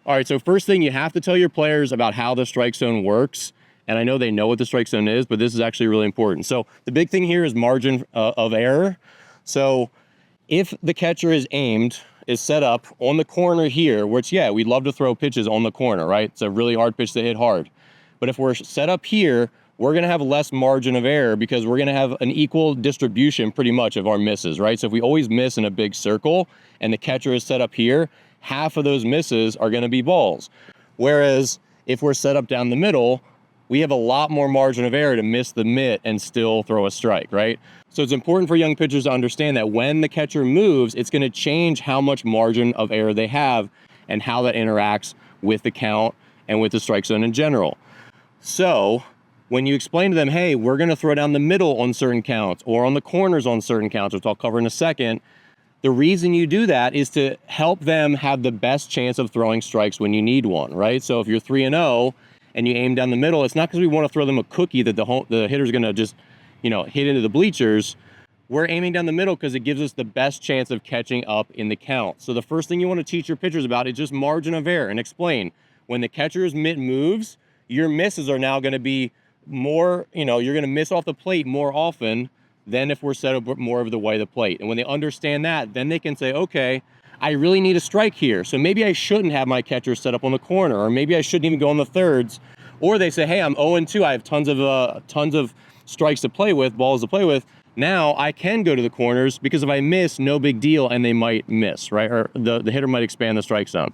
All right, so first thing, you have to tell your players about how the strike zone works. And I know they know what the strike zone is, but this is actually really important. So the big thing here is margin of error. So if the catcher is set up on the corner here, which, yeah, we'd love to throw pitches on the corner, right? It's a really hard pitch to hit hard. But if we're set up here, we're going to have less margin of error because we're going to have an equal distribution pretty much of our misses, right? So if we always miss in a big circle and the catcher is set up here, half of those misses are going to be balls. Whereas if we're set up down the middle, we have a lot more margin of error to miss the mitt and still throw a strike, right? So it's important for young pitchers to understand that when the catcher moves, it's going to change how much margin of error they have and how that interacts with the count and with the strike zone in general. So when you explain to them, hey, we're going to throw down the middle on certain counts or on the corners on certain counts, which I'll cover in a second, the reason you do that is to help them have the best chance of throwing strikes when you need one, right? So if you're 3-0 and you aim down the middle, it's not because we want to throw them a cookie that the hitter's going to just, hit into the bleachers. We're aiming down the middle because it gives us the best chance of catching up in the count. So the first thing you want to teach your pitchers about is just margin of error and explain when the catcher's mitt moves, your misses are now going to be more, you're going to miss off the plate more often than if we're set up more of the way of the plate. And when they understand that, then they can say, okay, I really need a strike here. So maybe I shouldn't have my catcher set up on the corner, or maybe I shouldn't even go on the thirds. Or they say, hey, I'm 0-2. I have tons of strikes to play with, balls to play with. Now I can go to the corners because if I miss, no big deal, and they might miss, right? Or the hitter might expand the strike zone.